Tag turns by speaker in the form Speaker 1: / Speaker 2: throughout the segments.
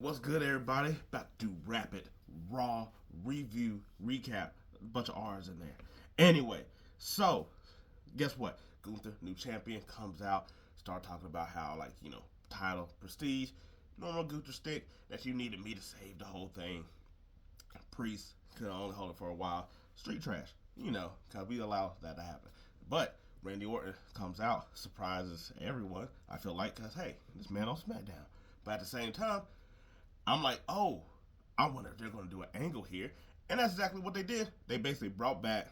Speaker 1: What's good, everybody? About to do rapid, raw review, recap. A bunch of R's in there. Anyway, so guess what? Gunther, new champion, comes out. Start talking about how, title, prestige, normal Gunther stick that you needed me to save the whole thing. Priest could only hold it for a while. Street trash, because we allow that to happen. But Randy Orton comes out, surprises everyone. I feel like, because hey, this man on SmackDown. But at the same time, I'm like, oh, I wonder if they're going to do an angle here. And that's exactly what they did. They basically brought back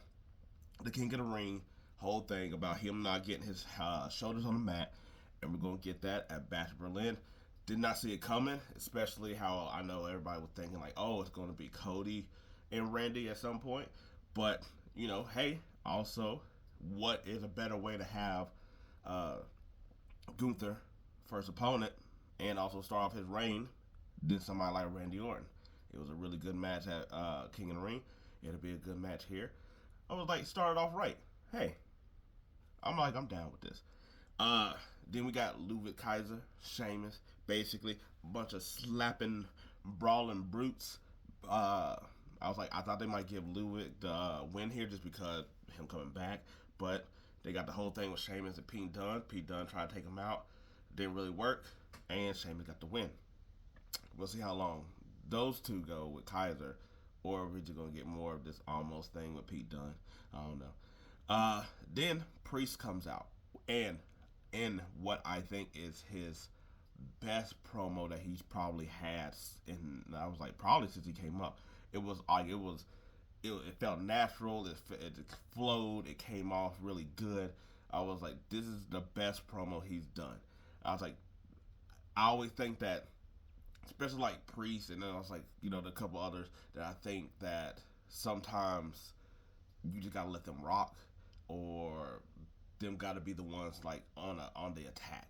Speaker 1: the King of the Ring whole thing about him not getting his shoulders on the mat. And we're going to get that at Bash Berlin. Did not see it coming, especially how I know everybody was thinking, like, oh, it's going to be Cody and Randy at some point. But, hey, also, what is a better way to have uh, Gunther first opponent and also start off his reign than somebody like Randy Orton? It was a really good match at King of the Ring. It'll be a good match here. I was like, started off right. Hey, I'm down with this. Then we got Ludwig Kaiser, Sheamus, basically a bunch of slapping, brawling brutes. I was like, I thought they might give Ludwig the win here just because him coming back, but they got the whole thing with Sheamus and Pete Dunne. Pete Dunne tried to take him out, didn't really work, and Sheamus got the win. We'll see how long those two go with Kaiser, or we're just gonna get more of this almost thing with Pete Dunne. I don't know. Then Priest comes out, and in what I think is his best promo that he's probably had, and I was like probably since he came up. It felt natural. It flowed. It came off really good. I was like, this is the best promo he's done. I was like, I always think that, especially like Priest, and then I was like, the couple others that I think that sometimes you just gotta let them rock, or them gotta be the ones like on the attack.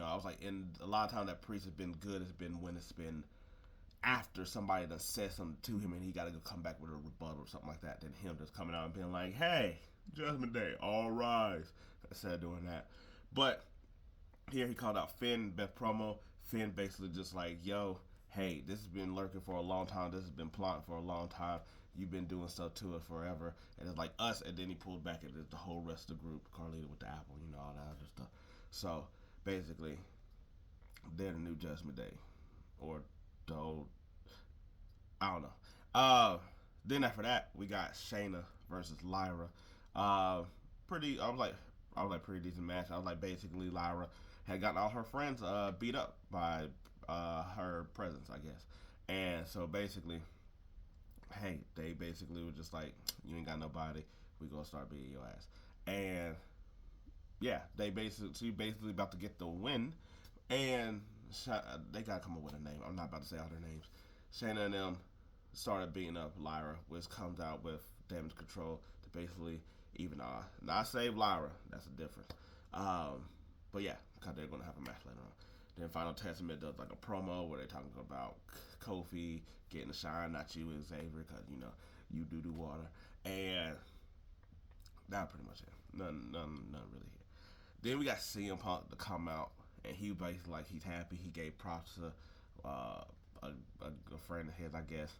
Speaker 1: I was like, and a lot of times that Priest has been good has been when it's been after somebody done said something to him and he got to go come back with a rebuttal or something like that, than him just coming out and being like, hey, Judgment Day, all rise, instead of doing that. But here he called out Finn, best promo. Finn basically just like, yo, hey, this has been lurking for a long time. This has been plotting for a long time. You've been doing stuff to it forever. And it's like us. And then he pulled back at the whole rest of the group. Carlita with the apple, all that other stuff. So basically, they're the new Judgment Day. Or the old, I don't know. Then after that, we got Shayna versus Lyra. Uh, pretty, I was like pretty decent match. I was like basically Lyra had gotten all her friends beat up by her presence, I guess. And so basically, hey, they basically were just like, you ain't got nobody. We gonna start beating your ass. And yeah, she basically about to get the win, and they gotta come up with a name. I'm not about to say all their names. Shayna and them started beating up Lyra, which comes out with damage control to basically even not save Lyra. That's a difference. But yeah, because they're gonna have a match later on. Then Final Testament does like a promo where they're talking about Kofi getting the shine, not you and Xavier, because you do water, and that's pretty much it. Nothing really here. Then we got CM Punk to come out, and he basically like he's happy. He gave props to a friend of his, I guess.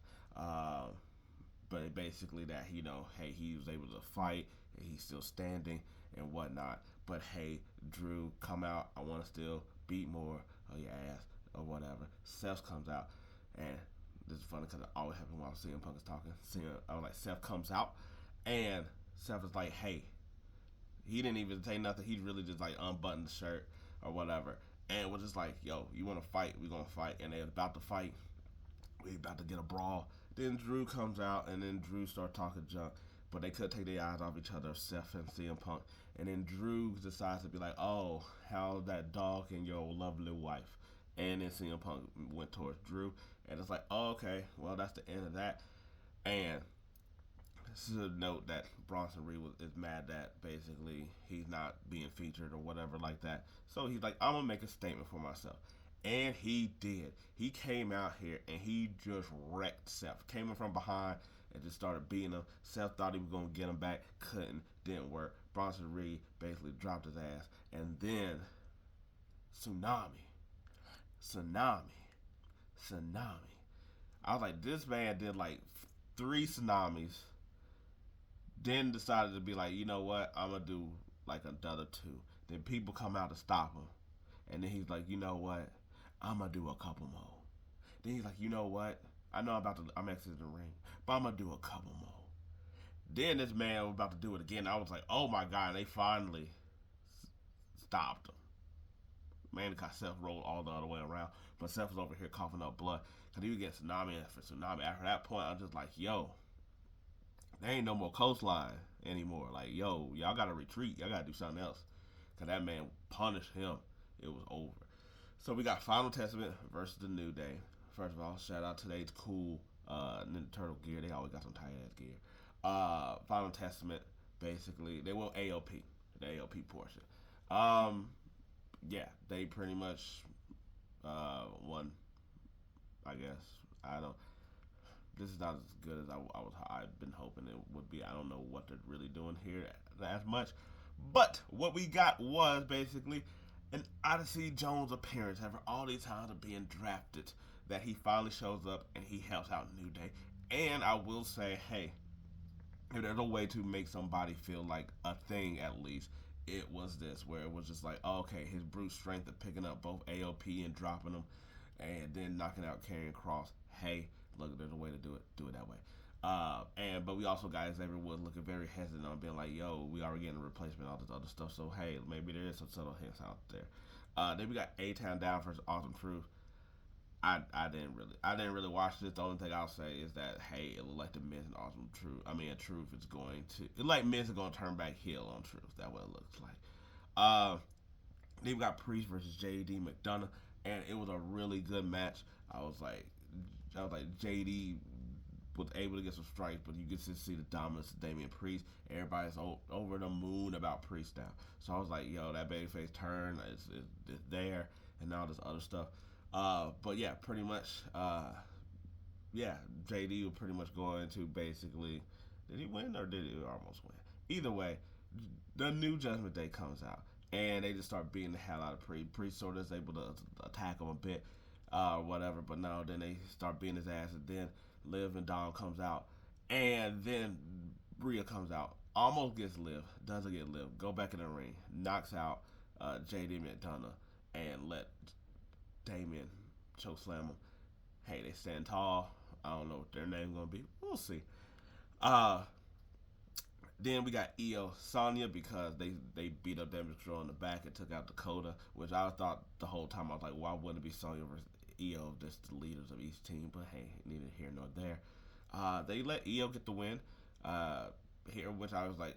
Speaker 1: But basically that hey, he was able to fight, and he's still standing and whatnot. But hey, Drew, come out. I want to still beat more of your ass or whatever. Seth comes out, and this is funny because it always happens while CM Punk is talking. I was like, Seth comes out, and Seth is like, hey, he didn't even say nothing. He really just like unbuttoned the shirt or whatever, and was just like, yo, you want to fight? We gonna fight. And they're about to fight. We about to get a brawl. Then Drew comes out, and then Drew starts talking junk. But they couldn't take their eyes off each other, Seth and CM Punk. And then Drew decides to be like, oh, how's that dog and your lovely wife? And then CM Punk went towards Drew. And it's like, oh, okay, well, that's the end of that. And this is a note that Bronson Reed is mad that basically he's not being featured or whatever like that. So he's like, I'm going to make a statement for myself. And he did. He came out here and he just wrecked Seth. Came in from behind and just started beating him. Seth thought he was going to get him back. Couldn't. Didn't work. Bronson Reed basically dropped his ass. And then Tsunami tsunami. I was like, this man did like three tsunamis, then decided to be like, you know what, I'm gonna do like another two. Then people come out to stop him, and then he's like, you know what, I'm gonna do a couple more. Then he's like, you know what, I know I'm exiting the ring, but I'm gonna do a couple more. Then this man was about to do it again. I was like, oh my god, and they finally stopped him. Man, got Seth rolled all the other way around, but Seth was over here coughing up blood because he was getting tsunami after tsunami. After that point, I was just like, yo, there ain't no more coastline anymore. Like, yo, y'all gotta retreat. Y'all gotta do something else. Cause that man punished him. It was over. So we got Final Testament versus the New Day. First of all, shout out to today's cool Ninja Turtle gear. They always got some tight ass gear. Final Testament, basically, they will AOP, the AOP portion. Um, yeah, they pretty much won. I guess I don't. This is not as good as I've been hoping it would be. I don't know what they're really doing here as much, but what we got was basically an Odyssey Jones appearance after all these times of being drafted. That he finally shows up and he helps out New Day. And I will say, hey, if there's a way to make somebody feel like a thing at least, it was this, where it was just like, oh, okay, his brute strength of picking up both AOP and dropping them, and then knocking out Karrion Kross. Hey, look, there's a way to do it. Do it that way. But we also got Xavier Woods looking very hesitant on being like, yo, we already getting a replacement, all this other stuff. So hey, maybe there is some subtle hints out there. Then we got A-Town Down versus Awesome Truth. I didn't really watch this. The only thing I'll say is that hey, it looked like the Miz and Awesome Truth. I mean, Truth is going to it like Miz is going to turn back heel on Truth. That's what it looks like. Then we got Priest versus JD McDonough, and it was a really good match. I was like JD was able to get some strikes, but you get to see the dominance of Damian Priest. Everybody's over the moon about Priest now. So I was like, yo, that babyface turn is there, and all this other stuff. But yeah, pretty much, yeah, JD was pretty much going to basically, did he win or did he almost win? Either way, the new Judgment Day comes out, and they just start beating the hell out of Priest. Priest sort of is able to attack him a bit, whatever, but no, then they start beating his ass, and then Liv and Dom comes out, and then Rhea comes out, almost gets Liv, doesn't get Liv, go back in the ring, knocks out JD McDonough, and let Damien chokeslam them. Hey, they stand tall. I don't know what their name's gonna be. We'll see. Uh, then we got Io Sonya because they beat up Damage Control in the back and took out Dakota, which I thought the whole time I was like, why wouldn't it be Sonya versus Io, just the leaders of each team? But hey, neither here nor there. They let Io get the win. Here, which I was like,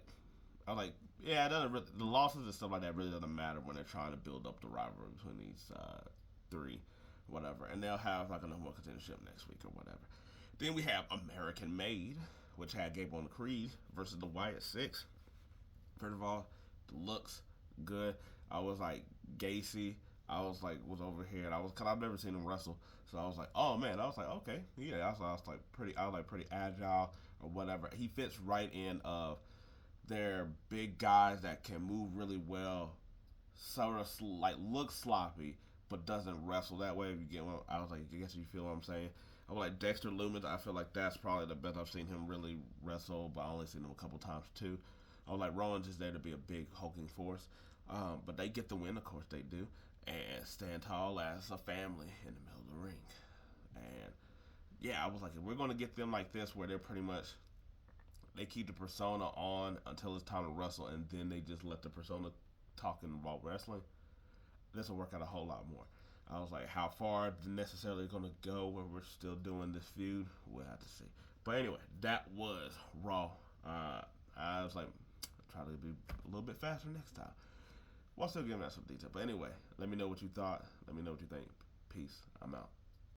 Speaker 1: yeah, it doesn't really, the losses and stuff like that really doesn't matter when they're trying to build up the rivalry between these three, whatever, and they'll have like a number one contendership next week or whatever. Then we have American Made, which had Gable and Creed versus the Wyatt Six. First of all, the looks good. I was like Gacy. Was over here, and cause I've never seen him wrestle, so I was like, oh man, I was like, okay, yeah, I was like pretty agile or whatever. He fits right in of their big guys that can move really well, sort of like look sloppy, but doesn't wrestle that way. If you get one, I was like, I guess you feel what I'm saying. I was like Dexter Lumis. I feel like that's probably the best I've seen him really wrestle, but I only seen him a couple times too. I was like Rowan's just there to be a big hulking force, but they get the win, of course they do, and stand tall as a family in the middle of the ring. And yeah, I was like, if we're gonna get them like this, where they're pretty much they keep the persona on until it's time to wrestle, and then they just let the persona talking about wrestling, this will work out a whole lot more. I was like, how far necessarily going to go when we're still doing this feud? We'll have to see. But anyway, that was Raw. I was like, try to be a little bit faster next time. We'll still give that some detail. But anyway, let me know what you thought. Let me know what you think. Peace. I'm out.